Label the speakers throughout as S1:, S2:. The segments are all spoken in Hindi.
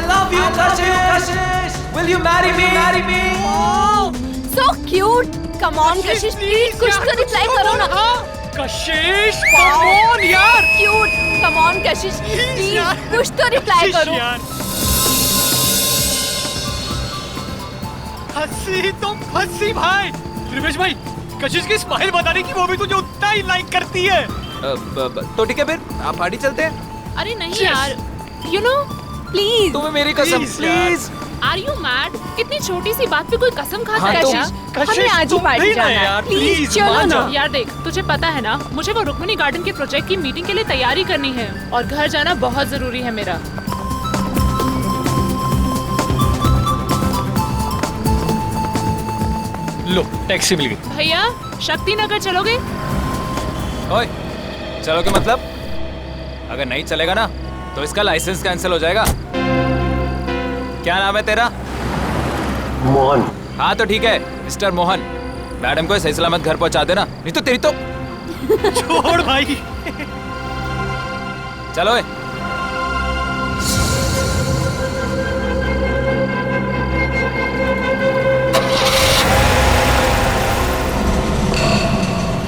S1: love you, Kashish. Will you marry me? Marry me.
S2: Oh, so cute. Come on, Kashish, please कुछ तो रिप्लाई करो ना.
S3: कशिश, come on यार.
S2: Cute. Come on, Kashish, please कुछ तो रिप्लाई करो.
S3: हंसी तो फंसी भाई. त्रिवेश भाई, कशिश की स्माइल बताने की वो भी तुझे उतना ही लाइक करती है.
S1: तो ठीक है फिर आप पार्टी चलते हैं.
S2: अरे नहीं यार, you know, please.
S1: तुम्हें मेरी कसम प्लीज.
S2: Are you mad? इतनी छोटी सी बात पे कोई कसम खाता है क्या?
S3: कशिश,
S2: हमें आज ही
S3: तुम
S2: पार्टी
S3: नहीं ना
S2: जाना है.
S3: यार,
S2: प्लीज
S3: please,
S2: चलो
S3: मान
S2: ना.
S3: जाओ.
S4: यार देख, तुझे पता है ना, मुझे वो रुक्मिणी गार्डन के प्रोजेक्ट की मीटिंग के लिए तैयारी करनी है और घर जाना बहुत जरूरी है मेरा.
S3: लो टैक्सी मिल गई.
S4: भैया, शक्ति नगर चलोगे?
S1: ओए, चलो के मतलब? अगर नहीं चलेगा ना तो इसका लाइसेंस कैंसिल हो जाएगा. क्या नाम है तेरा?
S5: मोहन.
S1: हाँ तो ठीक है मिस्टर मोहन. मैडम को सही सलामत घर पहुंचा देना, नहीं तो तेरी तो.
S3: छोड़ भाई.
S1: चलो ए.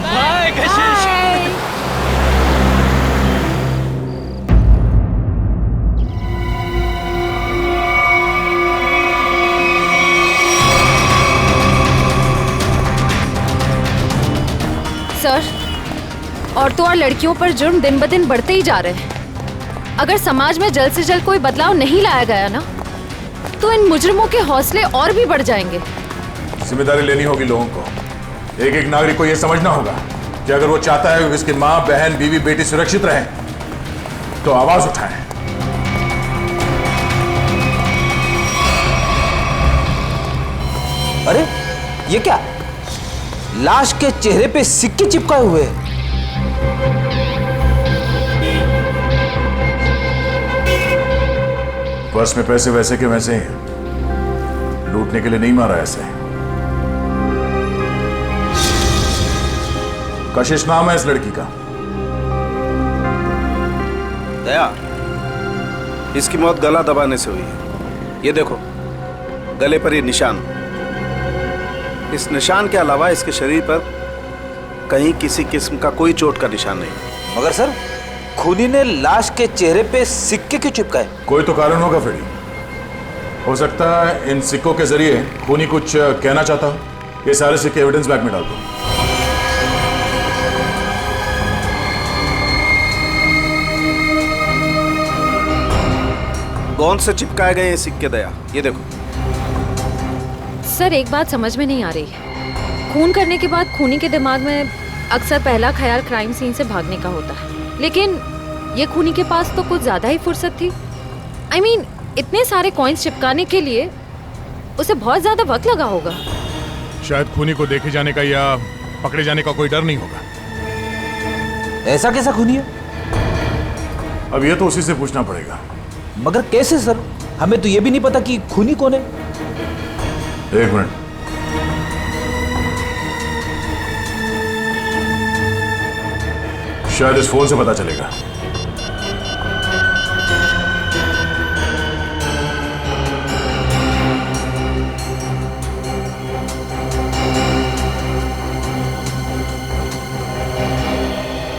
S3: बाय कशिश.
S2: सर, औरतों और लड़कियों पर जुर्म दिन ब दिन बढ़ते ही जा रहे हैं. अगर समाज में जल्द से जल्द कोई बदलाव नहीं लाया गया ना, तो इन मुजरिमों के हौसले और भी बढ़ जाएंगे.
S6: जिम्मेदारी लेनी होगी लोगों को. एक एक नागरिक को यह समझना होगा कि अगर वो चाहता है कि उसकी माँ, बहन, बीवी, बेटी सुरक्षित रहें, तो आवाज उठाएं.
S5: अरे ये क्या? लाश के चेहरे पे सिक्के चिपकाए हुए हैं.
S6: पर्स में पैसे वैसे के वैसे हैं. लूटने के लिए नहीं मारा ऐसे. कशिश नाम है इस लड़की का.
S7: दया, इसकी मौत गला दबाने से हुई है. ये देखो, गले पर ये निशान. इस निशान के अलावा इसके शरीर पर कहीं किसी किस्म का कोई चोट का निशान नहीं.
S5: मगर सर, खूनी ने लाश के चेहरे पे सिक्के क्यों चिपकाए?
S6: कोई तो कारण होगा फ्रेडी. हो सकता है इन सिक्कों के जरिए खूनी कुछ कहना चाहता हो. ये सारे सिक्के एविडेंस बैग में डाल दो.
S7: कौन से चिपकाए गए ये सिक्के दया? ये देखो.
S2: सर, एक बात समझ में नहीं आ रही. खून करने के बाद खूनी के दिमाग में अक्सर पहला ख्याल क्राइम सीन से भागने का होता है, लेकिन ये खूनी के पास तो कुछ ज्यादा ही फुर्सत थी. I mean, इतने सारे कॉइन्स चिपकाने के लिए उसे बहुत ज्यादा वक्त लगा होगा.
S6: शायद खूनी को देखे जाने का या पकड़े जाने का कोई डर नहीं होगा.
S5: ऐसा कैसा खूनी है?
S6: अब ये तो उसी से पूछना पड़ेगा.
S5: मगर कैसे सर? हमें तो ये भी नहीं पता कि खूनी कौन है.
S6: एक मिनट. शायद इस फोन से पता चलेगा.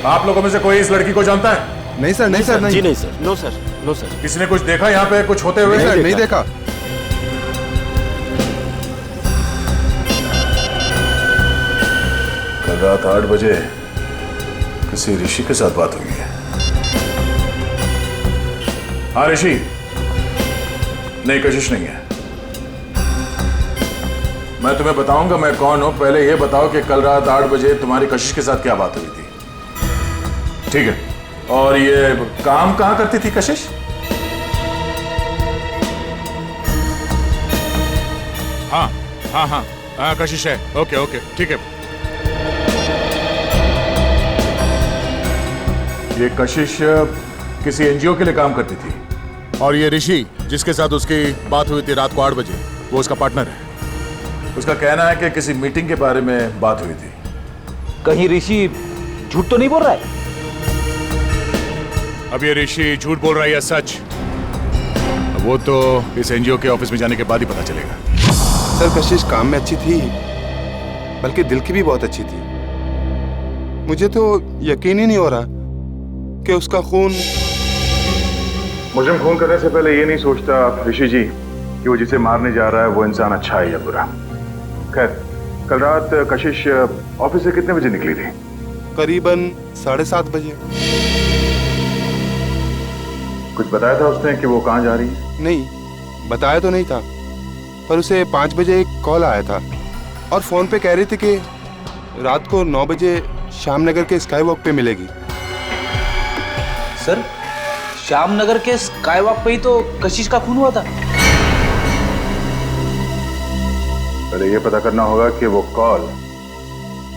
S6: आप लोगों में से कोई इस लड़की को जानता है?
S8: नहीं सर, नहीं सर, नहीं.
S7: जी नहीं sir. No sir, no sir.
S6: किसी ने कुछ देखा यहाँ पे कुछ होते हुए?
S8: नहीं देखा.
S6: कल रात 8 बजे किसी ऋषि के साथ बात हुई है. हाँ ऋषि. नहीं, कशिश नहीं है. मैं तुम्हें बताऊंगा मैं कौन हूं. पहले यह बताओ कि कल रात 8 बजे तुम्हारी कशिश के साथ क्या बात हुई थी. ठीक है. और ये काम कहां करती थी कशिश? हाँ हाँ हाँ हाँ, कशिश है. ओके ओके, ठीक है. ये कशिश किसी एनजीओ के लिए काम करती थी. और ये ऋषि जिसके साथ उसकी बात हुई थी रात को 8 बजे, वो उसका पार्टनर है. उसका कहना है कि किसी मीटिंग के बारे में बात हुई थी.
S5: कहीं ऋषि झूठ तो नहीं बोल रहा है?
S6: अब ये ऋषि झूठ बोल रहा है या सच, अब वो तो इस एनजीओ के ऑफिस में जाने के बाद ही पता चलेगा।
S8: सर कशिश काम में अच्छी थी, बल्कि दिल की भी बहुत अच्छी थी। मुझे तो यकीन ही नहीं हो रहा कि उसका खून।
S6: मुजरिम खून करने से पहले ये नहीं सोचता ऋषि जी कि वो जिसे मारने जा रहा है वो इंसान अच्छा है या बुरा। खैर, कल रात कशिश ऑफिस से कितने बजे निकली थी?
S8: करीबन 7:30 बजे।
S6: कुछ बताया था उसने कि वो कहाँ जा रही है?
S8: नहीं, बताया तो नहीं था, पर उसे 5 बजे एक कॉल आया था और फोन पे कह रही थी कि रात को 9 बजे श्यामनगर के स्काई वॉक पे मिलेगी।
S5: सर, श्यामनगर के स्काई वॉक पे ही तो कशिश का खून हुआ था।
S6: पहले ये पता करना होगा कि वो कॉल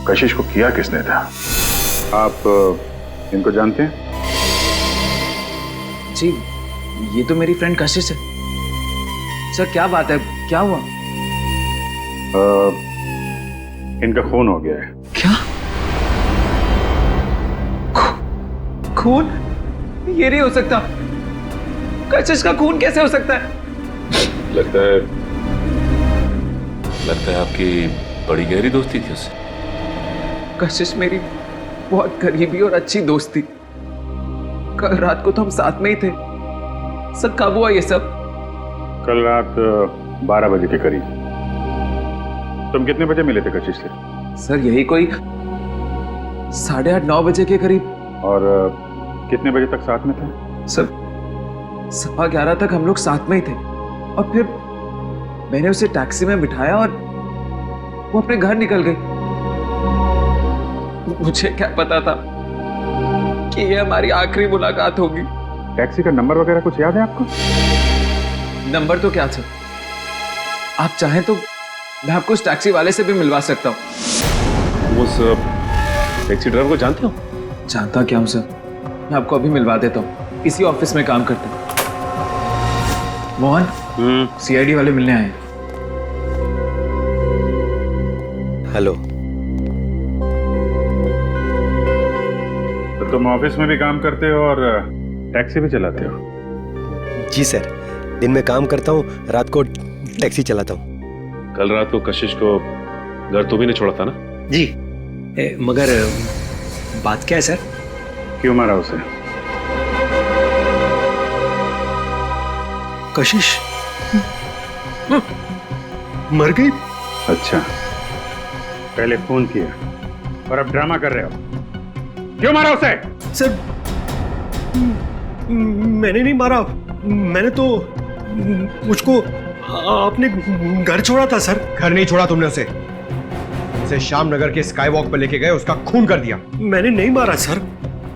S6: कशिश को किया किसने था। आप इनको जानते हैं?
S5: जी, ये तो मेरी फ्रेंड कशिश है। सर क्या बात है, क्या हुआ?
S6: इनका खून हो गया है।
S5: क्या खून? ये नहीं हो सकता। कशिश का खून कैसे हो सकता है?
S9: लगता है आपकी बड़ी गहरी दोस्ती थी उससे।
S5: कशिश मेरी बहुत करीबी और अच्छी दोस्त थी। कल रात को तो हम साथ में ही थे। सर कब हुआ ये सब?
S6: कल रात 12 बजे के करीब। तुम कितने बजे मिले थे कशिश से?
S5: सर यही कोई 8:30-9 बजे के करीब।
S6: और कितने बजे तक साथ में थे?
S5: सर 11:15 तक हम लोग साथ में ही थे और फिर मैंने उसे टैक्सी में बिठाया और वो अपने घर निकल गई। मुझे क्या पता था कि ये हमारी आखिरी मुलाकात होगी।
S6: टैक्सी का नंबर वगैरह कुछ याद है आपको?
S5: नंबर तो क्या सर, आप चाहें तो मैं आपको उस टैक्सी वाले से भी मिलवा सकता हूँ।
S9: उस टैक्सी ड्राइवर को जानते हो?
S5: जानता क्या हूँ सर, मैं आपको अभी मिलवा देता हूँ। इसी ऑफिस में काम करता हूँ। मोहन, सीआईडी वाले मिलने आए हैं।
S10: हेलो।
S6: तो तुम ऑफिस में भी काम करते हो और टैक्सी भी चलाते हो?
S10: जी सर, दिन में काम करता हूँ, रात को टैक्सी चलाता हूँ।
S9: कल रात को कशिश को घर तो भी नहीं छोड़ा था ना?
S10: जी, मगर बात क्या है सर?
S6: क्यों मारा उसे?
S10: कशिश मर गई।
S6: अच्छा, पहले फोन किया और अब ड्रामा कर रहे हो। क्यों मारा उसे?
S10: सर मैंने नहीं मारा, मैंने तो मुझको आपने घर छोड़ा था सर।
S11: घर नहीं छोड़ा तुमने उसे श्यामनगर के स्काई वॉक पर लेके गए, उसका खून कर दिया।
S10: मैंने नहीं मारा सर,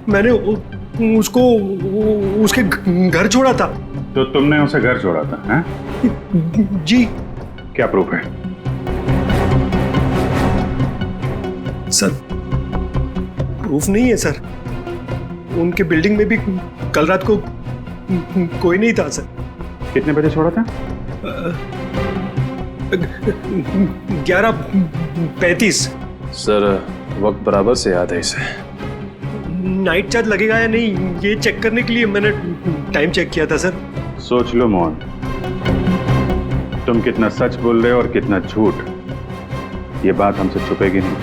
S10: मैंने उसको उसके घर छोड़ा था।
S6: तो तुमने उसे घर छोड़ा था? हैं?
S10: जी।
S6: क्या प्रूफ है?
S10: सर प्रूफ नहीं है सर, उनके बिल्डिंग में भी कल रात को कोई नहीं था सर।
S6: कितने बजे छोड़ा था?
S10: 11:35।
S9: सर वक्त बराबर से याद है इसे।
S10: नाइट चार्ज लगेगा या नहीं ये चेक करने के लिए मैंने टाइम चेक किया था सर।
S6: सोच लो मोहन, तुम कितना सच बोल रहे हो और कितना झूठ, ये बात हमसे छुपेगी नहीं।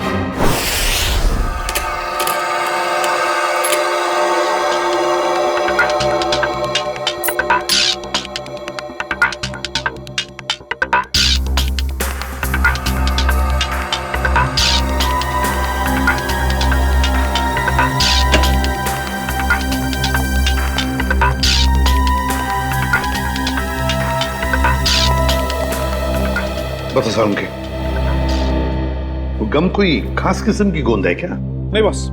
S12: बता सारुण के, वो गम कोई खास किस्म की गोंद है क्या?
S7: नहीं बस,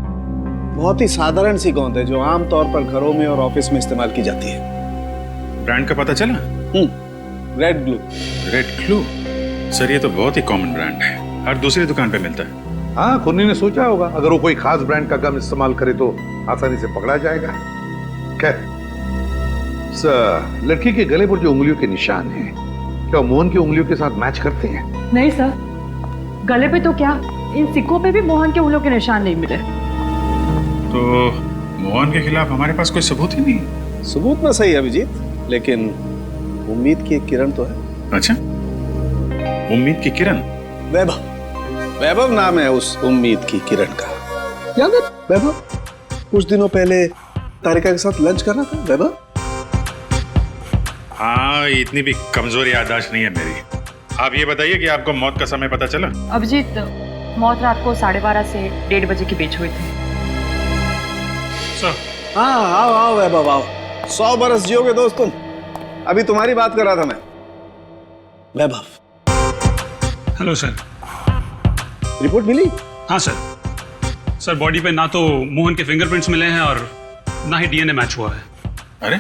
S7: बहुत ही साधारण सी गोंद है जो आमतौर पर घरों में और ऑफिस में इस्तेमाल की जाती है।
S6: ब्रांड का पता चला?
S7: Red glue.
S6: Red glue? Sir ये तो बहुत ही कॉमन ब्रांड है, हर दूसरी दुकान पे मिलता है।
S12: हाँ, खुन्नी ने सोचा होगा अगर वो कोई खास ब्रांड का गम इस्तेमाल करे तो आसानी से पकड़ा जाएगा। खैर, लड़की के गले पर जो उंगलियों के निशान हैं, क्या मोहन की उंगलियों के साथ मैच करते हैं?
S13: नहीं सर, गले पे तो क्या, इन सिक्कों पे भी मोहन के उंगलियों के निशान नहीं मिले।
S6: तो मोहन के खिलाफ हमारे पास कोई सबूत ही नहीं?
S7: सबूत ना सही अभिजीत, लेकिन उम्मीद की एक किरण तो है।
S14: अच्छा, उम्मीद की किरण?
S7: वैभव नाम है उस उम्मीद की किरण का। याद है वैभव? कुछ दिनों पहले तारिका के साथ लंच कर रहा था वैभव।
S14: हाँ, इतनी भी कमजोर याददाश्त नहीं है मेरी। आप ये बताइए कि आपको मौत का समय पता चला?
S13: अभिजीत, मौत रात को 12:30 से 1:30 बजे के बीच हुई थी।
S7: हाँ, आओ वैभव आओ। 100 बरस जियोगे दोस्त तुम। अभी तुम्हारी बात कर रहा था मैं। वैभव।
S15: Hello sir.
S7: रिपोर्ट मिली?
S15: हाँ सर। सर, बॉडी पे ना तो मोहन के फिंगरप्रिंट्स मिले हैं और ना ही डीएनए मैच हुआ है।
S14: अरे,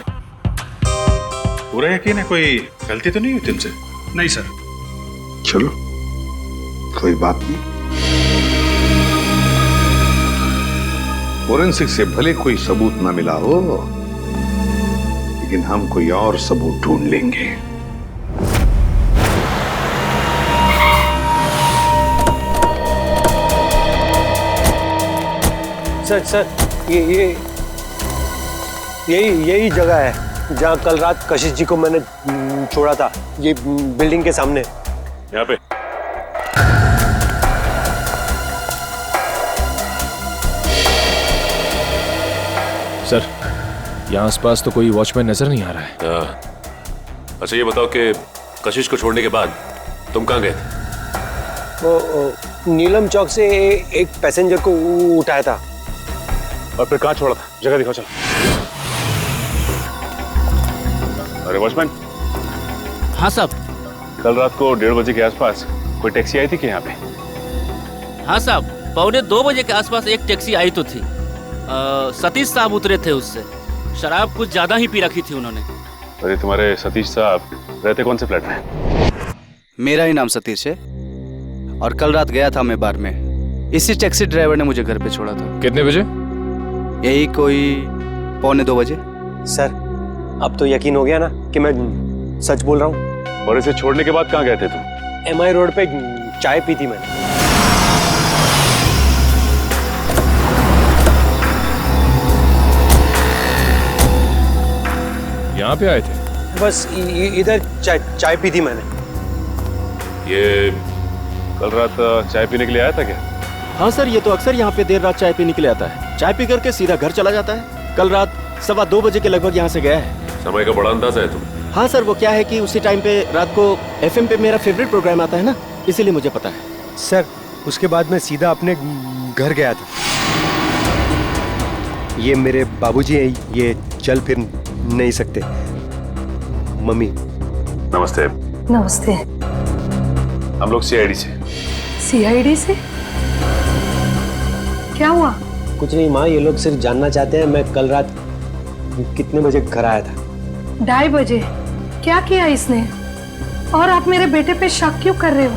S14: पूरा यकीन है? कोई गलती तो नहीं हुई तुमसे?
S15: नहीं सर।
S12: चलो, कोई बात नहीं। फोरेंसिक से भले कोई सबूत ना मिला हो, लेकिन हम कोई और सबूत ढूंढ लेंगे।
S10: सर, यही जगह है जहाँ कल रात कशिश जी को मैंने छोड़ा था। ये बिल्डिंग के सामने।
S9: यहाँ पे?
S1: सर, यहाँ आसपास तो कोई वॉचमैन नजर नहीं आ रहा है।
S9: अच्छा, ये बताओ कि कशिश को छोड़ने के बाद तुम कहाँ गए थे?
S10: वो नीलम चौक से एक पैसेंजर को उठाया था।
S9: और फिर कहाँ छोड़ा था? जगह दिखाओ चलो। अरे वॉचमैन।
S16: हाँ साहब।
S9: कल रात को 1:30 बजे के आसपास कोई टैक्सी आई थी कि यहाँ पे?
S16: हाँ साहब, 1:45 बजे के आसपास एक टैक्सी आई तो थी। सतीश साहब उतरे थे उससे। शराब कुछ ज्यादा ही पी रखी थी उन्होंने।
S9: अरे तुम्हारे सतीश साहब रहते कौन से फ्लैट में?
S17: मेरा ही नाम सतीश है और कल रात गया था मैं बार में। इसी टैक्सी ड्राइवर ने मुझे घर पे छोड़ा था।
S1: कितने बजे?
S17: यही कोई 1:45 बजे।
S10: सर, अब तो यकीन हो गया ना कि मैं सच बोल रहा हूँ।
S9: और इसे छोड़ने के बाद कहाँ गए थे तुम?
S10: MI रोड पे चाय पी थी मैंने।
S1: यहाँ पे आए थे?
S10: बस इधर चाय पी थी मैंने।
S9: ये कल रात चाय पीने के लिए आया था क्या?
S16: हाँ सर, ये तो अक्सर यहाँ पे देर रात चाय पीने के लिए आता है। चाय पी करके सीधा घर चला जाता है। कल रात 2:15 बजे के लगभग यहाँ से गया है।
S9: समय का बड़ा अंदाजा है तुम।
S16: हाँ सर, वो क्या है कि उसी टाइम पे रात को FM पे मेरा फेवरेट प्रोग्राम आता है ना, इसीलिए मुझे पता है।
S10: सर, उसके बाद मैं सीधा अपने घर गया था। ये मेरे बाबूजी हैं, ये चल फिर नहीं सकते। मम्मी।
S9: नमस्ते।
S13: नमस्ते।
S9: हम लोग CID से।
S13: CID से? क्या हुआ?
S10: कुछ नहीं माँ, ये लोग सिर्फ जानना चाहते हैं मैं कल रात कितने बजे घर आया था।
S13: 2:30 बजे। क्या किया इसने? और आप मेरे बेटे पे शक क्यों कर रहे हो?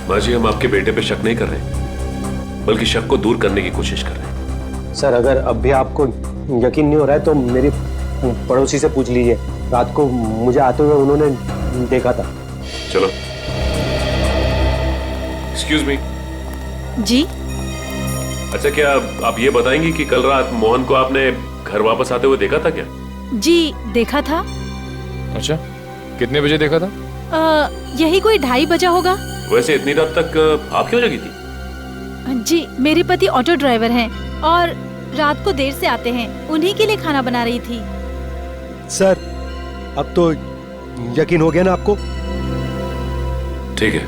S9: माँ जी, हम आपके बेटे पे शक नहीं कर रहे, बल्कि शक को दूर करने की कोशिश कर रहे हैं।
S10: सर, अगर अब भी आपको यकीन नहीं हो रहा है तो मेरी पड़ोसी से पूछ लीजिए। रात को मुझे आते हुए उन्होंने देखा था।
S9: चलो। Excuse me.
S2: जी?
S9: अच्छा, क्या आप ये बताएंगी कि कल रात मोहन को आपने घर वापस आते हुए देखा था क्या?
S2: जी, देखा था।
S1: अच्छा, कितने बजे देखा था?
S2: यही कोई 2:30 बजा होगा।
S9: वैसे इतनी रात तक आप क्यों जगी थी?
S2: जी, मेरे पति ऑटो ड्राइवर हैं और रात को देर से आते हैं। उन्हीं के लिए खाना बना रही थी।
S10: सर, अब तो यकीन हो गया ना आपको?
S9: ठीक है,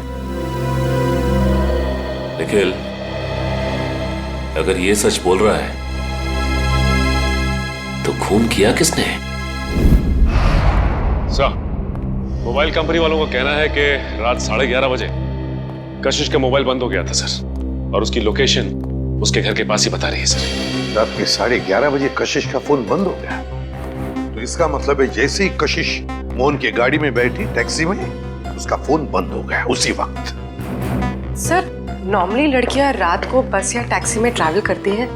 S9: निखिल, अगर ये सच बोल रहा है तो खून किया किसने? सर, मोबाइल कंपनी वालों का कहना है कि रात 11:30 बजे कशिश का मोबाइल बंद हो गया था सर, और उसकी लोकेशन उसके घर के पास ही बता रही है सर।
S12: रात के 11:30 बजे कशिश का फोन बंद हो गया, तो इसका मतलब है जैसे ही कशिश मोहन की गाड़ी में बैठी टैक्सी में, उसका फोन बंद हो गया उसी वक्त।
S18: सर, नॉर्मली लड़कियां रात को बस या टैक्सी में ट्रैवल करती हैं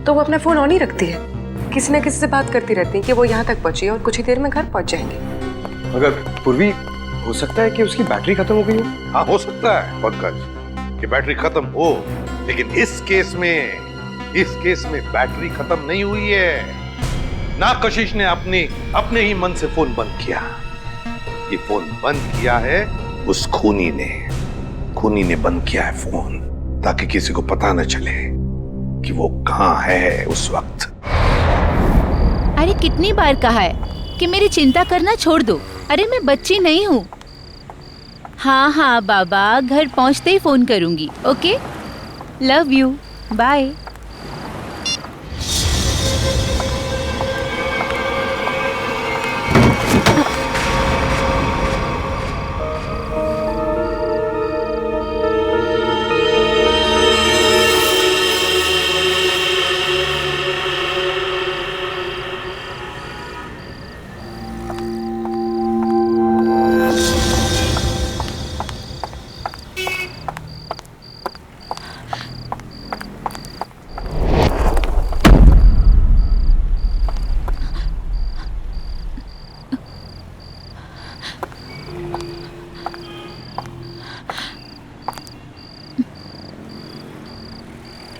S18: तो वो अपना फोन ऑन ही रखती है। किसी न किसी से बात करती रहती है कि वो यहाँ तक पहुंची और कुछ ही देर में घर पहुंच जाएंगे।
S11: मगर पूर्वी, हो सकता है कि उसकी बैटरी खत्म हो गई हो।
S12: हाँ, हो सकता है पंकज कि बैटरी खत्म हो, लेकिन इस केस में बैटरी खत्म नहीं हुई है। ना कशिश ने अपने ही मन से फोन बंद किया। ये फोन बंद किया है उस खूनी ने बंद किया है फोन, ताकि किसी को पता न चले कि वो कहाँ है उस वक्त।
S19: अरे कितनी बार कहा है कि मेरी चिंता करना छोड़ दो। अरे मैं बच्ची नहीं हूँ। हाँ हाँ बाबा, घर पहुँचते ही फोन करूँगी। Okay, love you, bye.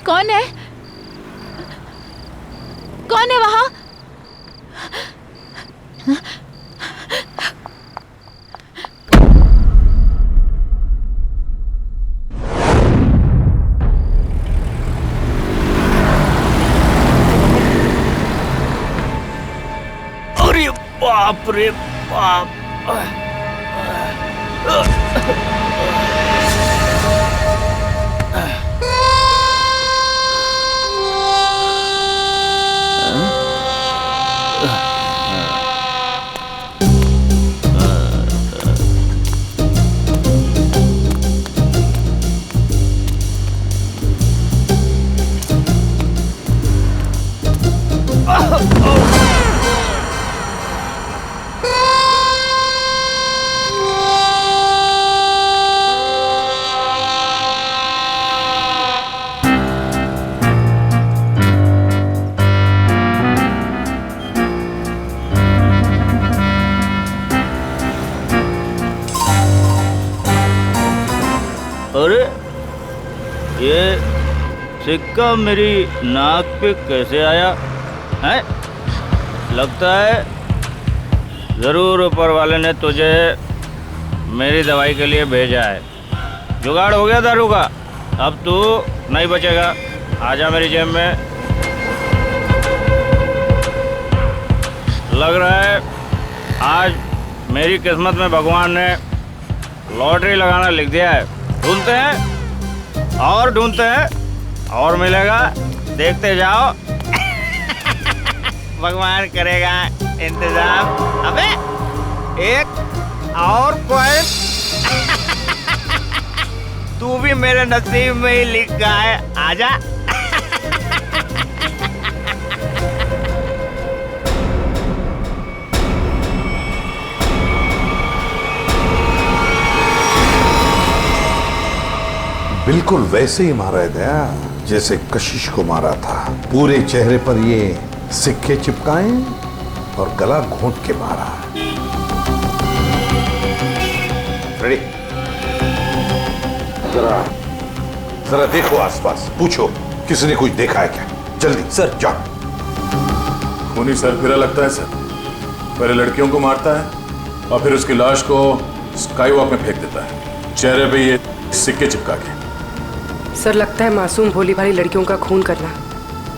S19: कौन है? कौन है वहां?
S16: अरे बाप रे बाप।
S20: अरे ये सिक्का मेरी नाक पे कैसे आया है? लगता है जरूर ऊपर वाले ने तुझे मेरी दवाई के लिए भेजा है। जुगाड़ हो गया दारू का, अब तू नहीं बचेगा। आजा मेरी जेब में। लग रहा है आज मेरी किस्मत में भगवान ने लॉटरी लगाना लिख दिया है। ढूंढते हैं और ढूंढते हैं और मिलेगा, देखते जाओ। भगवान करेगा इंतजाम। अबे एक और पॉइंट तू भी मेरे नसीब में ही लिखा है। आजा।
S12: बिल्कुल वैसे ही मारा है दया, जैसे कशिश को मारा था। पूरे चेहरे पर ये सिक्के चिपकाए और गला घोंट के मारा। रेडी? जरा देखो आसपास, पूछो किसी ने कुछ देखा है क्या? जल्दी सर, जाओ।
S6: खूनी सरफिरा लगता है सर। पहले लड़कियों को मारता है और फिर उसकी लाश को स्काई वॉक में फेंक देता है, चेहरे पे ये सिक्के चिपका के।
S18: सर लगता है मासूम भोली भाली लड़कियों का खून करना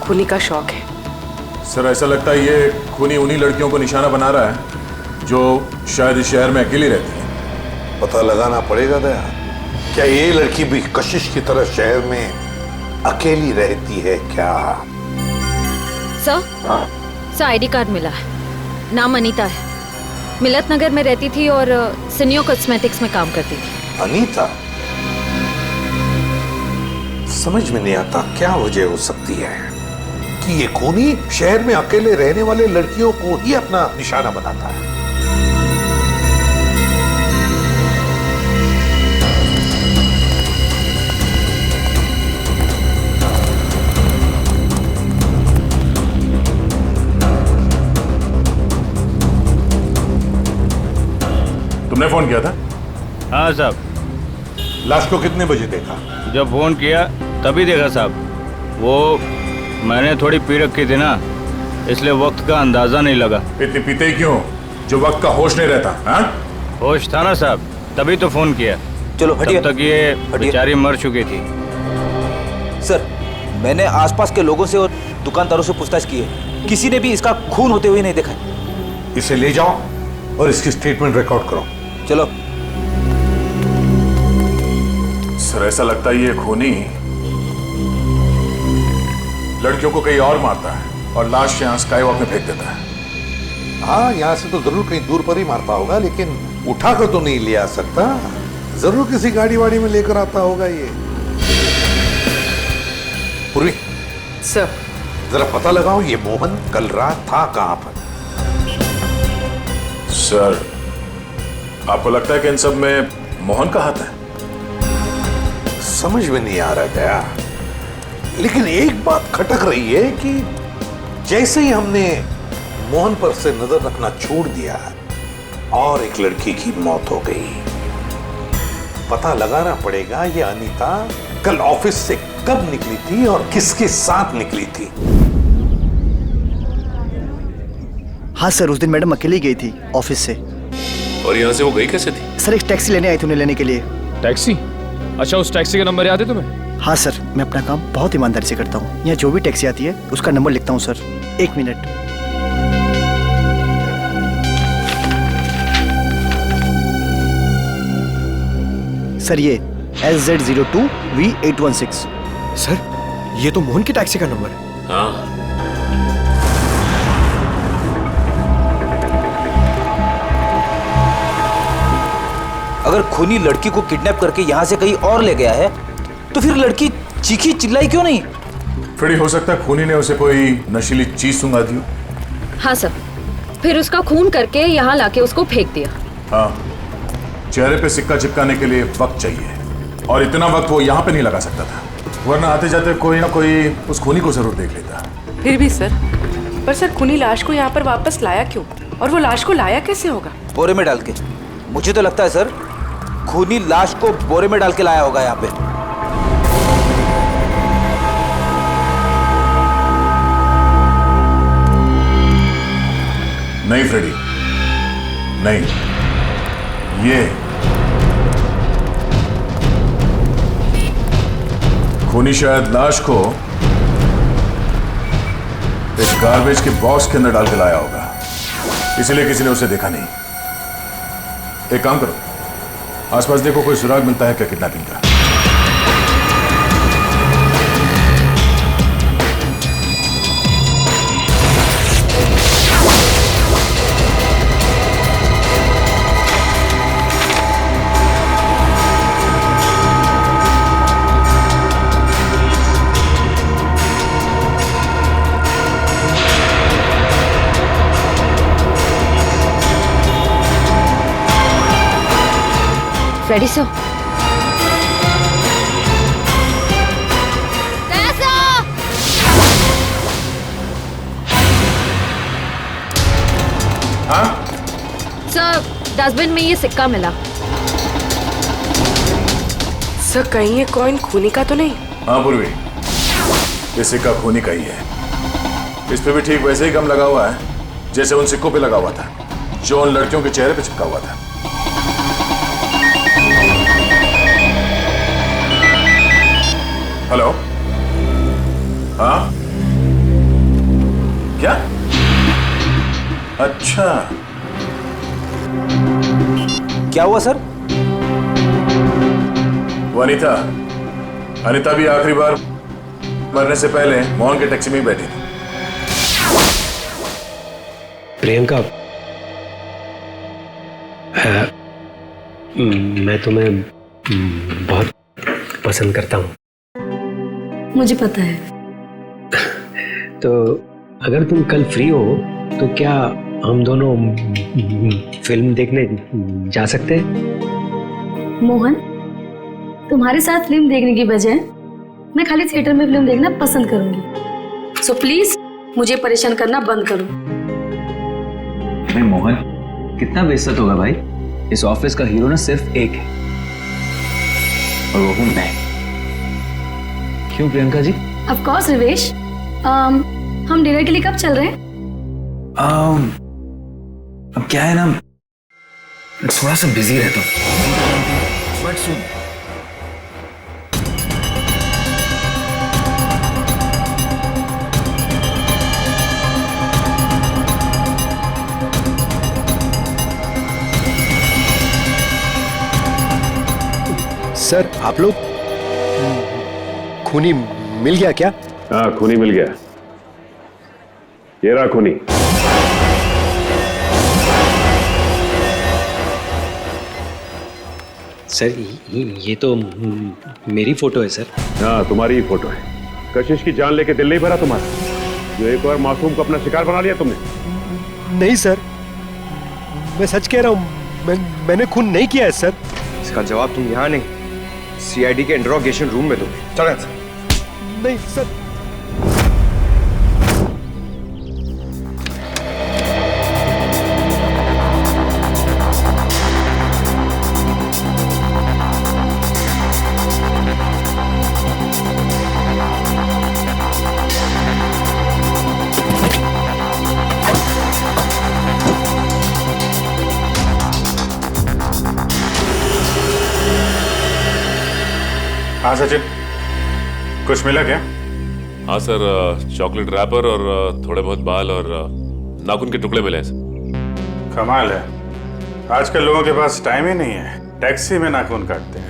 S18: खूनी का शौक है।
S6: सर ऐसा लगता है ये खूनी उन्हीं लड़कियों को निशाना बना रहा है जो शायद इस शहर में अकेली रहती है।
S12: पता लगाना पड़ेगा दया, क्या ये लड़की भी कशिश की तरह शहर में अकेली रहती है क्या?
S2: सर आईडी कार्ड मिला है, नाम अनीता है, मिलत नगर में रहती थी और सिनियो कॉस्मेटिक्स में काम करती थी।
S12: अनीता? समझ में नहीं आता क्या वजह हो सकती है कि ये खूनी शहर में अकेले रहने वाले लड़कियों को ही अपना निशाना बनाता है।
S6: तुमने फोन किया था?
S20: हाँ साहब।
S12: लाश को कितने बजे देखा?
S20: जब फोन किया तभी देखा साहब। वो मैंने थोड़ी पी रखी थी ना, इसलिए वक्त का अंदाजा नहीं लगा।
S6: इतनी पीते ही क्यों जो वक्त का होश नहीं रहता? हाँ?
S20: होश था ना साहब, तभी तो फोन किया।
S21: चलो हटिए।
S20: तब तक ये बेचारी मर चुकी थी।
S21: सर, मैंने आसपास के लोगों से और दुकानदारों से पूछताछ की है, किसी ने भी इसका खून होते हुए नहीं देखा।
S12: इसे ले जाओ और इसकी स्टेटमेंट रिकॉर्ड करो।
S21: चलो।
S6: सर, ऐसा लगता है ये खूनी लड़कियों को कहीं और मारता है और लाश यहाँ स्काई वॉक में फेंक देता है।
S12: हाँ, यहाँ से तो जरूर कहीं दूर पर ही मारता होगा, लेकिन उठाकर तो नहीं ले आ सकता। जरूर किसी गाड़ी वाड़ी में लेकर आता होगा ये। पूर्वी
S18: सर,
S12: जरा पता लगाओ ये मोहन कल रात था कहां पर।
S6: सर, आपको लगता है कि इन सब में मोहन का हाथ है?
S12: समझ में नहीं आ रहा गया, लेकिन एक बात खटक रही है कि जैसे ही हमने मोहन पर से नजर रखना छोड़ दिया और एक लड़की की मौत हो गई। पता लगाना पड़ेगा ये अनीता कल ऑफिस से कब निकली थी और किसके साथ निकली थी।
S22: हाँ सर, उस दिन मैडम अकेली गई थी ऑफिस से।
S9: और यहाँ से वो गई कैसे थी?
S22: सर, एक टैक्सी लेने आई थी उन्हें लेने के लिए।
S5: टैक्सी? अच्छा, उस टैक्सी का नंबर याद है तुम्हें?
S22: हाँ सर, मैं अपना काम बहुत ईमानदारी से करता हूँ। यहाँ जो भी टैक्सी आती है उसका नंबर लिखता हूँ सर। 1 मिनट। सर, ये SZ02V816।
S11: सर, ये तो मोहन की टैक्सी का नंबर है।
S9: हाँ।
S21: अगर खूनी लड़की को किडनैप करके यहाँ से कहीं और ले गया है, तो फिर लड़की चीखी चिल्लाई क्यों नहीं?
S6: फिर हो सकता है खूनी ने उसे कोई नशीली चीज सुंघा दी हो।
S2: हाँ सर, फिर उसका खून करके यहाँ लाके उसको फेंक दिया।
S6: हाँ, चेहरे पे सिक्का चिपकाने के लिए वक्त चाहिए, और इतना वक्त वो यहाँ पे नहीं लगा सकता था, वरना आते जाते कोई ना कोई उस खूनी को जरूर देख लेता।
S18: फिर भी सर, पर सर खूनी लाश को यहाँ पर वापस लाया क्यों? और वो लाश को लाया कैसे होगा?
S21: बोरे में डाल के। मुझे तो लगता है सर, खूनी लाश को बोरे में डाल के लाया होगा यहाँ पे।
S6: नहीं फ्रेडी, नहीं, ये खूनी शायद लाश को एक गार्बेज के बॉक्स के अंदर डाल के लाया होगा, इसीलिए किसी ने उसे देखा नहीं। एक काम करो, आसपास देखो कोई सुराग मिलता है क्या किडनैपिंग का।
S2: फ्रेडी सर,
S6: हाँ?
S2: सर, डस्टबिन में ये सिक्का मिला।
S18: सर, कहीं ये कॉइन खूनी का तो नहीं?
S6: हाँ पूर्वी, ये सिक्का खूनी का ही है। इस पे भी ठीक वैसे ही गम लगा हुआ है जैसे उन सिक्कों पे लगा हुआ था, जो उन लड़कियों के चेहरे पे चिपका हुआ था। हेलो? हाँ? क्या? अच्छा,
S21: क्या हुआ सर?
S6: वो अनीता भी आखिरी बार मरने से पहले मोहन के टैक्सी में ही बैठी थी।
S10: प्रियंका, मैं तुम्हें बहुत पसंद करता हूँ।
S13: मुझे पता है।
S10: तो अगर तुम कल फ्री हो तो क्या हम दोनों फिल्म देखने जा सकते हैं?
S13: मोहन, तुम्हारे साथ फिल्म देखने की बजाय मैं खाली थिएटर में फिल्म देखना पसंद करूंगी। सो प्लीज मुझे परेशान करना बंद करो।
S5: भाई मोहन, कितना बेइज्जत होगा भाई। इस ऑफिस का हीरो ना सिर्फ एक है, और वो हूं मैं। क्यों प्रियंका जी?
S13: ऑफ कोर्स रिवेश, हम डिनर के लिए कब चल रहे हैं?
S5: अब क्या है ना, थोड़ा सा बिजी रहता हूँ। बट सुन,
S22: सर आप लोग खूनी मिल गया क्या?
S14: हाँ, खूनी मिल गया। ये रहा खूनी।
S10: सर ये तो मेरी फोटो है सर।
S14: हाँ, तुम्हारी ही फोटो है। कशिश की जान लेके दिल नहीं भरा तुम्हारा, जो एक और मासूम को अपना शिकार बना लिया तुमने?
S22: नहीं सर, मैं सच कह रहा हूँ, मैंने खून नहीं किया है सर।
S11: इसका जवाब तुम यहाँ नहीं, सीआईडी के इंट्रोगेशन रूम में दोगे। चलो सर।
S22: नहीं सर।
S14: हाँ सचिन, कुछ मिला क्या?
S9: हाँ सर, चॉकलेट रैपर और थोड़े बहुत बाल और नाखून के टुकड़े मिले हैं।
S14: कमाल है, आजकल लोगों के पास टाइम ही नहीं है, टैक्सी में नाखून काटते हैं।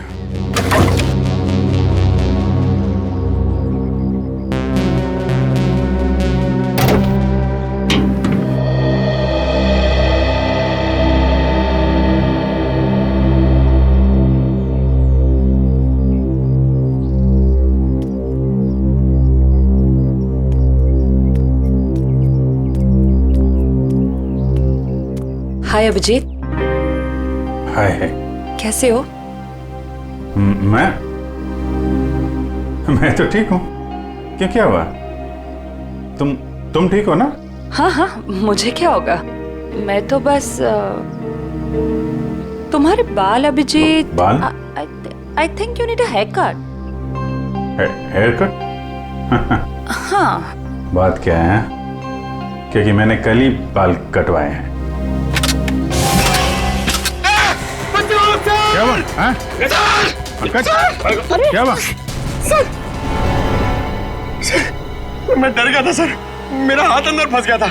S18: हाय अभिजीत।
S14: हाय।
S18: कैसे हो?
S14: मैं तो ठीक हूँ। क्या हुआ? तुम ठीक हो ना?
S18: हाँ हाँ, मुझे क्या होगा, मैं तो बस तुम्हारे बाल अभिजीत।
S14: बाल?
S18: I think you need a haircut.
S14: Haircut?
S18: हाँ।
S14: बात क्या है? क्योंकि मैंने कल ही बाल कटवाए हैं। क्या बात? हाँ? क्या बात?
S11: सर, मैं डर गया था सर, मेरा हाथ अंदर फंस गया था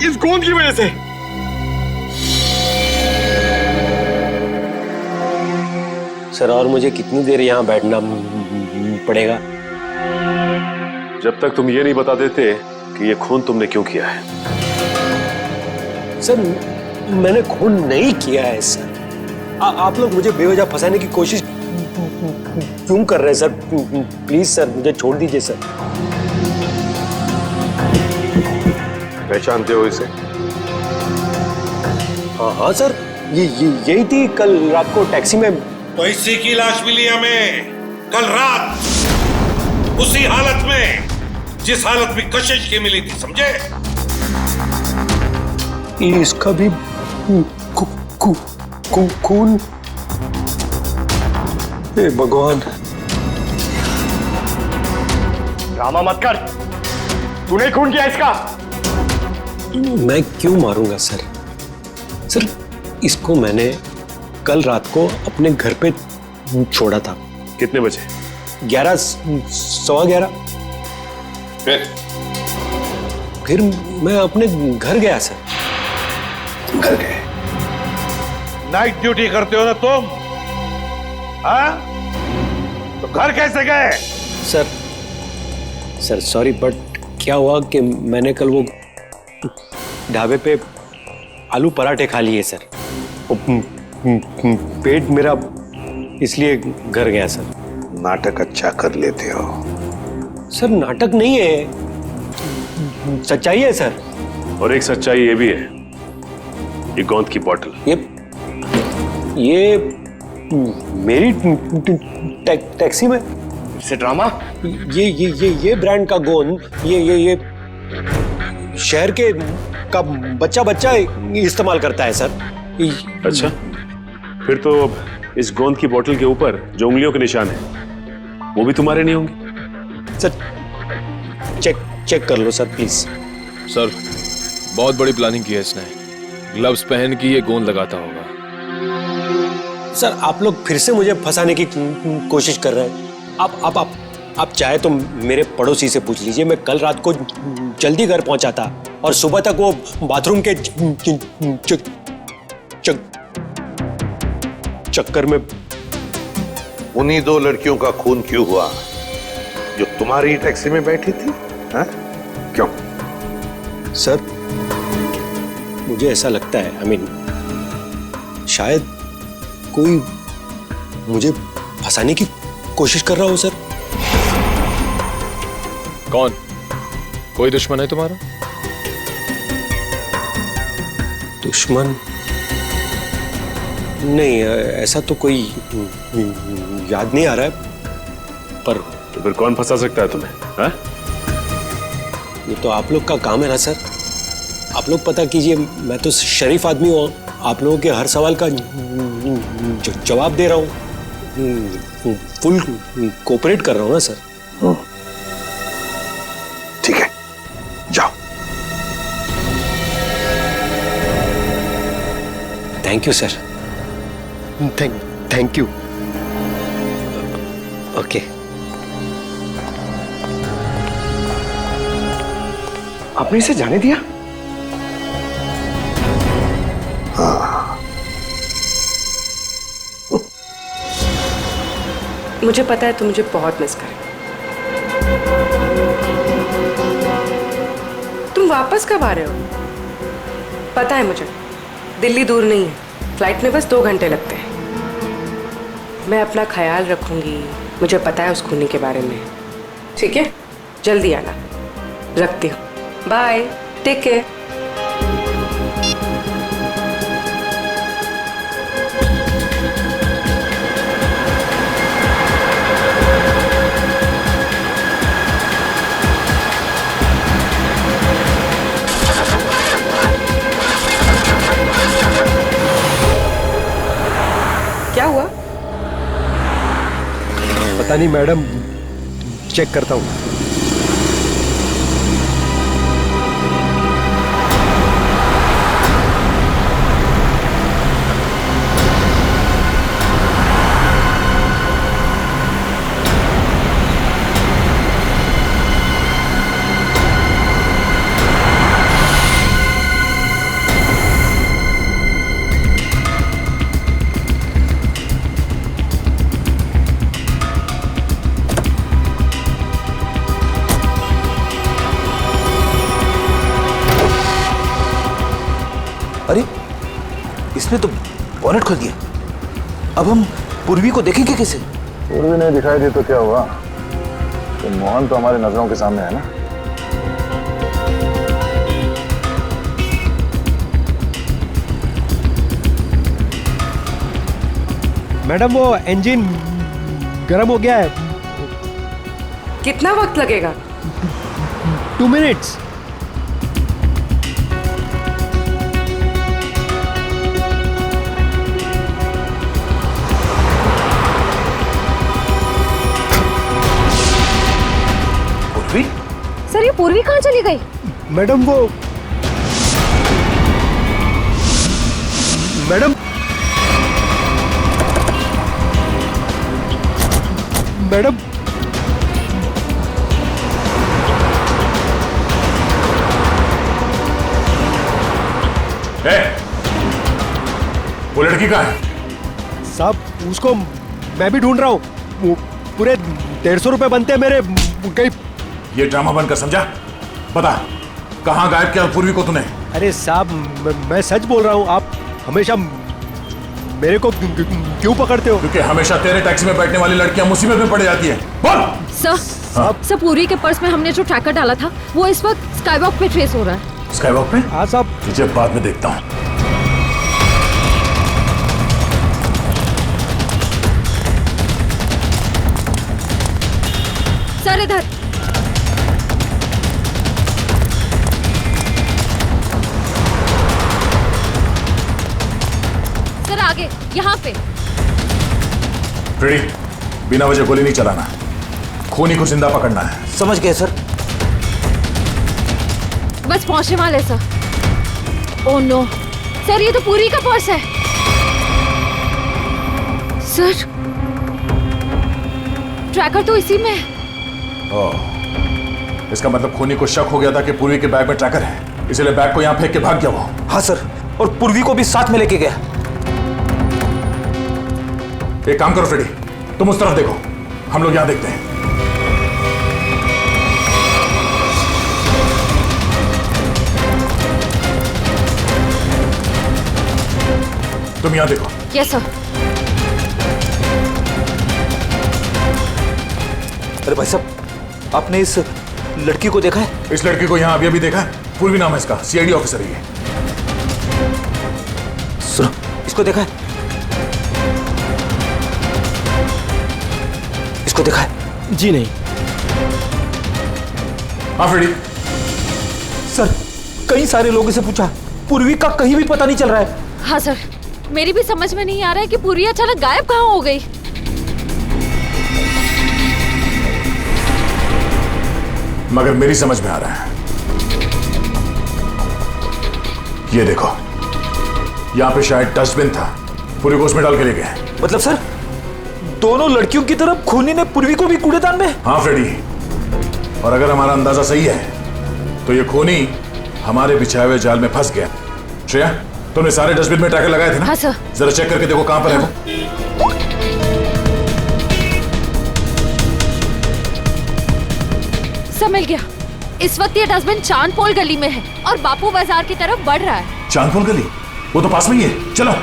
S11: इस गोंद की वजह से।
S10: सर और मुझे कितनी देर यहाँ बैठना पड़ेगा?
S9: जब तक तुम ये नहीं बता देते कि ये खून तुमने क्यों किया है।
S10: सर मैंने खून नहीं किया है सर। आप लोग मुझे बेवजह फंसाने की कोशिश क्यों कर रहे हैं सर? प्लीज सर मुझे छोड़ दीजिए सर।
S14: पहचानते हो इसे?
S10: हाँ सर, यही थी कल रात को टैक्सी में।
S12: तो इसी की लाश मिली हमें कल रात, उसी हालत में जिस हालत में कशिश की मिली थी, समझे?
S10: इसका भी खून? हे भगवान।
S11: ड्रामा मत कर, तूने खून किया इसका।
S10: मैं क्यों मारूंगा सर? सर इसको मैंने कल रात को अपने घर पे छोड़ा था।
S9: कितने बजे?
S10: 11, सवा 11। फिर मैं अपने घर गया सर।
S12: घर गए? नाइट ड्यूटी करते हो ना तुम? हाँ? तो घर कैसे गए?
S10: सर सॉरी, बट क्या हुआ कि मैंने कल वो ढाबे पे आलू पराठे खा लिए सर। पेट मेरा इसलिए घर गया सर।
S12: नाटक अच्छा कर लेते हो।
S10: सर नाटक नहीं है, सच्चाई है सर।
S9: और एक सच्चाई ये भी है, ये गोंद की बोतल।
S10: ये मेरी टैक्सी में
S11: से ड्रामा।
S10: ये ब्रांड का गोंद ये शहर के का बच्चा इस्तेमाल करता है सर।
S9: अच्छा, फिर तो इस गोंद की बोतल के ऊपर जो उंगलियों के निशान है वो भी तुम्हारे नहीं होंगे?
S10: सर चेक कर लो सर प्लीज।
S1: सर बहुत बड़ी प्लानिंग की है इसने। ग्लव्स पहन के ये गोंद लगाता होगा।
S11: सर आप लोग फिर से मुझे फंसाने की कोशिश कर रहे हैं। आप चाहे तो मेरे पड़ोसी से पूछ लीजिए, मैं कल रात को जल्दी घर पहुंचा था और सुबह तक वो बाथरूम के चक्कर में।
S12: उन्हीं दो लड़कियों का खून क्यों हुआ जो तुम्हारी टैक्सी में बैठी थी? हा? क्यों?
S11: सर मुझे ऐसा लगता है, आई मीन शायद कोई मुझे फंसाने की कोशिश कर रहा हो सर।
S9: कौन? कोई दुश्मन है तुम्हारा?
S11: दुश्मन नहीं, ऐसा तो कोई याद नहीं आ रहा है, पर
S9: तो फिर कौन फंसा सकता है तुम्हें? हा?
S11: ये तो आप लोग का काम है ना सर। आप लोग पता कीजिए, मैं तो शरीफ आदमी हूँ, आप लोगों के हर सवाल का जवाब दे रहा हूँ, फुल कोऑपरेट कर रहा हूँ ना सर।
S12: ठीक है, जाओ।
S11: Thank you sir.
S22: Thank you.
S11: Okay.
S22: आपने इसे जाने दिया?
S18: मुझे पता है तुम मुझे बहुत मिस कर। तुम वापस कब आ रहे हो? पता है मुझे, दिल्ली दूर नहीं है, फ्लाइट में बस 2 घंटे लगते हैं। मैं अपना ख्याल रखूंगी, मुझे पता है उस खूनी के बारे में। ठीक है, जल्दी आना। रखती हूँ, बाय, टेक केयर। क्या हुआ?
S11: पता नहीं मैडम, चेक करता हूँ।
S21: अरे इसने तो बॉनेट खोल दिया। अब हम पूर्वी को देखेंगे कैसे?
S6: पूर्वी नहीं दिखाई दी तो क्या हुआ? तो मोहन तो हमारे नजरों के सामने है ना।
S11: मैडम वो इंजन गर्म हो गया है।
S18: कितना वक्त लगेगा?
S11: 2 मिनट्स।
S2: सर ये पूर्वी कहाँ चली गई?
S11: मैडम वो मैडम मैडम
S6: वो लड़की कहाँ है?
S11: साहब उसको मैं भी ढूंढ रहा हूँ। वो पूरे 150 रुपए बनते हैं मेरे। कहीं
S6: ये ड्रामा बंद कर, समझा? बता कहाँ गायब किया पूर्वी को तूने?
S11: अरे साहब मैं सच बोल रहा हूँ। आप हमेशा मेरे को क्यों पकड़ते हो?
S6: क्योंकि हमेशा तेरे टैक्सी में बैठने वाली लड़कियां मुसीबत में पड़ जाती है। बोल।
S2: सर पूर्वी के पर्स में हमने जो ट्रैकर डाला था वो इस वक्त स्काईवॉक पे ट्रेस हो रहा है।
S6: स्काईवॉक पे?
S11: हाँ साहब।
S6: तुझे बाद में देखता हूँ।
S2: सर इधर। सर आगे यहाँ पे।
S6: रेडी, बिना वजह गोली नहीं चलाना, खूनी को जिंदा पकड़ना है।
S21: समझ गए सर।
S2: बस पहुंचने वाले सर। ओह नो सर, ये तो पूरी का पर्स है। सर, ट्रैकर तो इसी में है।
S6: इसका मतलब खूनी को शक हो गया था कि पूर्वी के बैग में ट्रैकर है, इसलिए बैग को यहाँ फेंक के भाग गया वो।
S21: हाँ सर, और पूर्वी को भी साथ में लेके गया।
S6: एक काम करो फ्रेडी, तुम उस तरफ देखो, हम लोग यहाँ देखते हैं। तुम यहाँ देखो।
S2: Yes sir.
S21: अरे भाई साहब, आपने इस लड़की को देखा है?
S6: इस लड़की को यहाँ अभी अभी देखा है। पूर्वी नाम है इसका, सीआईडी ऑफिसर है ये।
S21: सुनो, इसको देखा है? इसको देखा है?
S11: जी नहीं।
S6: हाँ फ्रेडी।
S21: सर, कई सारे लोगों से पूछा, पूर्वी का कहीं भी पता नहीं चल रहा है।
S2: हाँ सर, मेरी भी समझ में नहीं आ रहा है कि पूर्वी अचानक गायब कहाँ हो गई।
S6: मगर मेरी समझ में आ रहा है। ये देखो, यहां पे शायद डस्टबिन था, पूर्वी को उसमें डाल के ले गए।
S21: मतलब सर, दोनों लड़कियों की तरफ खूनी ने पूर्वी को भी कूड़ेदान में?
S6: हाँ फ्रेडी, और अगर हमारा अंदाजा सही है तो ये खूनी हमारे बिछाए हुए जाल में फंस गया। श्रेया, तुमने सारे डस्टबिन में ट्रैकर लगाए थे ना?
S2: हाँ सर।
S6: जरा चेक करके देखो कहां पर है वो।
S2: सब मिल गया। इस वक्त ये डस्टबिन चांदपोल गली में है और बापू बाजार की तरफ बढ़ रहा है।
S6: चांदपोल गली? वो तो पास में ही है, चलो।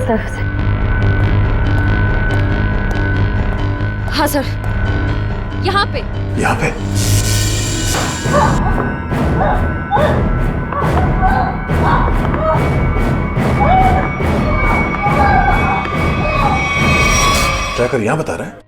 S2: सर। हाँ सर, यहाँ पे।
S6: यहाँ पे? ट्रैकर यहाँ बता रहा है।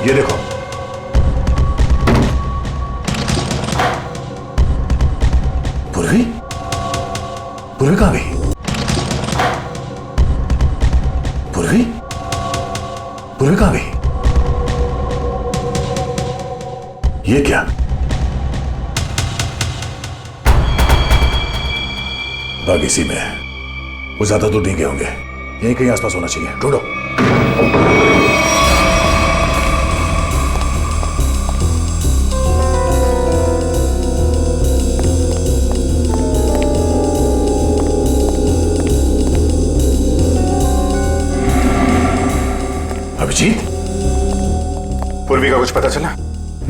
S6: ये देखो, पूर्वी? पूर्वी कहाँ गई? पूर्वी? पूर्वी कहाँ गई? ये क्या? बाग इसी में है। वो ज्यादा दूर नहीं गए होंगे, यहीं कहीं आसपास होना चाहिए। ढूंढो। अभिजीत, पूर्वी का कुछ पता चला?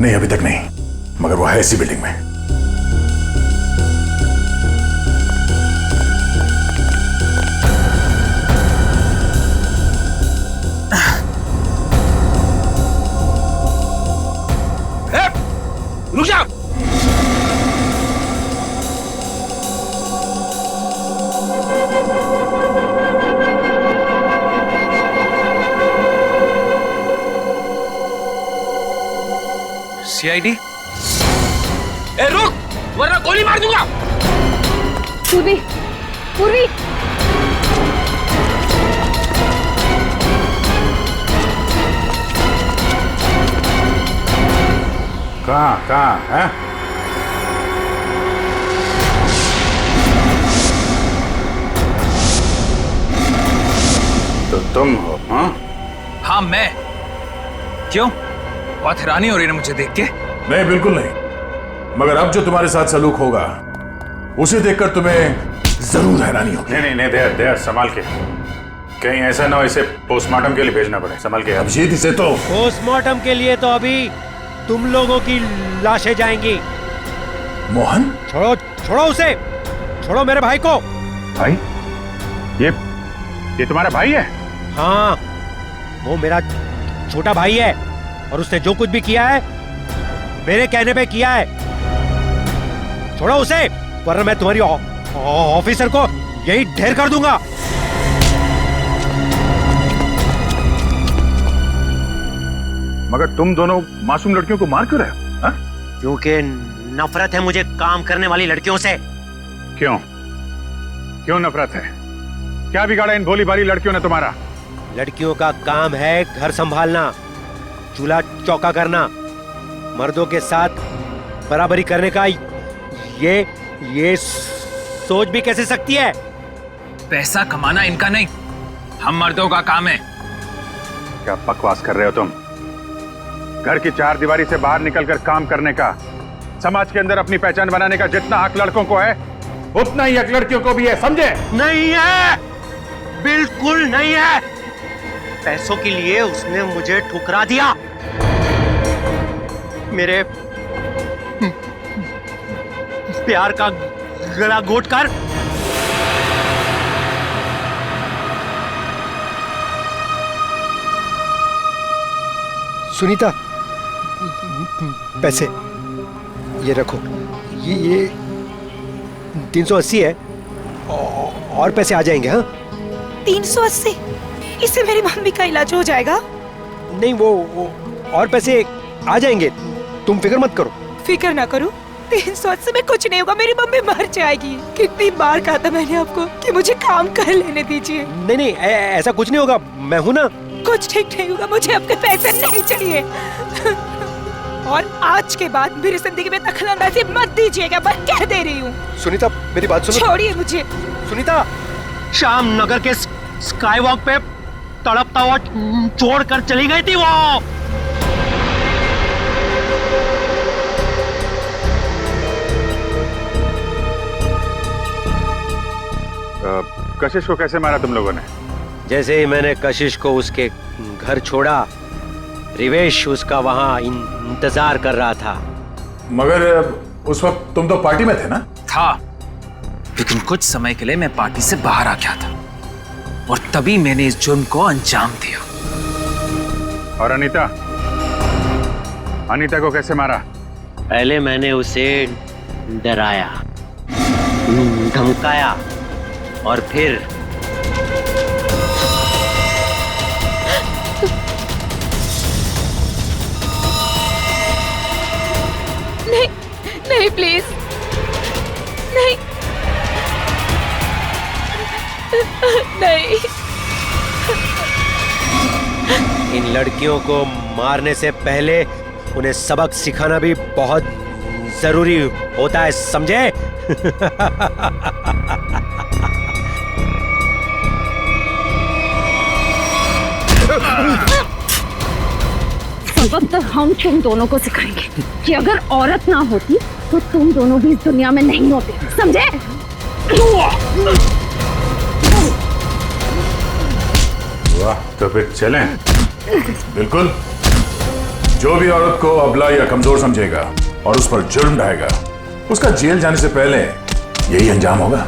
S6: नहीं, अभी तक नहीं, मगर वो है इसी बिल्डिंग में।
S11: रुक जा।
S1: सीआईडी? ए रुक, वरना गोली मार दूंगा।
S2: पूर्वी, पूर्वी।
S6: कहाँ है?
S12: तो तुम हो? हाँ
S1: हाँ मैं। क्यों, बहुत हैरानी हो रही है मुझे देख के?
S6: नहीं, बिल्कुल नहीं। मगर अब जो तुम्हारे साथ सलूक होगा उसे देखकर तुम्हें जरूर हैरानी होगी।
S14: नहीं नहीं नहीं, देर संभाल के, कहीं ऐसा ना हो इसे पोस्टमार्टम के लिए भेजना पड़े। संभाल के।
S6: अभिजीत, इसे तो
S10: पोस्टमार्टम के लिए तो अभी तुम लोगों की लाशें जाएंगी।
S6: मोहन,
S10: छोड़ो छोड़ो उसे, छोड़ो मेरे भाई को।
S14: भाई? ये तुम्हारा भाई है?
S10: हाँ, वो मेरा छोटा भाई है और उसने जो कुछ भी किया है मेरे कहने पे किया है। छोड़ो उसे, वरना मैं तुम्हारी ऑफिसर को यही ढेर कर दूंगा।
S14: मगर तुम दोनों मासूम लड़कियों को मार क्यों रहे हो?
S10: क्योंकि नफरत है मुझे काम करने वाली लड़कियों से।
S14: क्यों क्यों नफरत है? क्या बिगाड़ा इन भोली भाली लड़कियों ने तुम्हारा?
S10: लड़कियों का काम है घर संभालना, चूल्हा चौका करना, मर्दों के साथ बराबरी करने का। ये सोच भी कैसे सकती है?
S1: पैसा कमाना इनका नहीं, हम मर्दों का काम है।
S14: क्या बकवास कर रहे हो तुम? घर की चार दीवारी से बाहर निकलकर काम करने का, समाज के अंदर अपनी पहचान बनाने का जितना हक लड़कों को है उतना ही हक लड़कियों को भी है, समझे?
S10: नहीं है, बिल्कुल नहीं है। पैसों के लिए उसने मुझे ठुकरा दिया। मेरे प्यार का गला घोट कर सुनीता, पैसे ये रखो। ये 380 है और पैसे आ जाएंगे। हाँ,
S3: 380? इससे मेरी मम्मी का इलाज हो जाएगा?
S10: नहीं, वो और पैसे आ जाएंगे, तुम फिक्र मत करो।
S3: फिक्र ना करूं? 380 में कुछ नहीं होगा, मेरी मम्मी मर जाएगी। कितनी बार कहा था मैंने आपको कि मुझे काम कर लेने दीजिए।
S10: नहीं नहीं, ऐसा कुछ नहीं होगा, मैं हूं ना।
S3: कुछ ठीक नहीं होगा, मुझे आपके पैसे नहीं चाहिए। और आज के बाद मेरी जिंदगी में दखलंदाजी मत दीजिएगा, मैं कह दे रही हूँ।
S10: सुनीता, मेरी बात सुनो।
S3: छोड़िए मुझे।
S10: सुनीता, शाम नगर के स्काई वॉक पे तड़पता हुआ छोड़कर चली गई थी वो।
S14: कशिश को कैसे मारा तुम लोगों ने?
S10: जैसे ही मैंने कशिश को उसके घर छोड़ा, रिवेश उसका वहां इंतजार कर रहा था।
S6: मगर उस वक्त तुम तो पार्टी में थे ना?
S1: था, लेकिन कुछ समय के लिए मैं पार्टी से बाहर आ गया था और तभी मैंने इस जुर्म को अंजाम दिया।
S14: और अनीता को कैसे मारा?
S10: पहले मैंने उसे डराया, धमकाया और फिर
S3: नहीं नहीं, प्लीज नहीं नहीं।
S10: इन लड़कियों को मारने से पहले उन्हें सबक सिखाना भी बहुत जरूरी होता है, समझे?
S2: सबक तो हम तुम दोनों को सिखाएंगे कि अगर औरत ना होती तो तुम दोनों भी इस दुनिया में नहीं होते, समझे?
S6: वाह, तो फिर चलें? बिल्कुल। जो भी औरत को अबला या कमजोर समझेगा और उस पर जुर्म ढाएगा, उसका जेल जाने से पहले यही अंजाम होगा।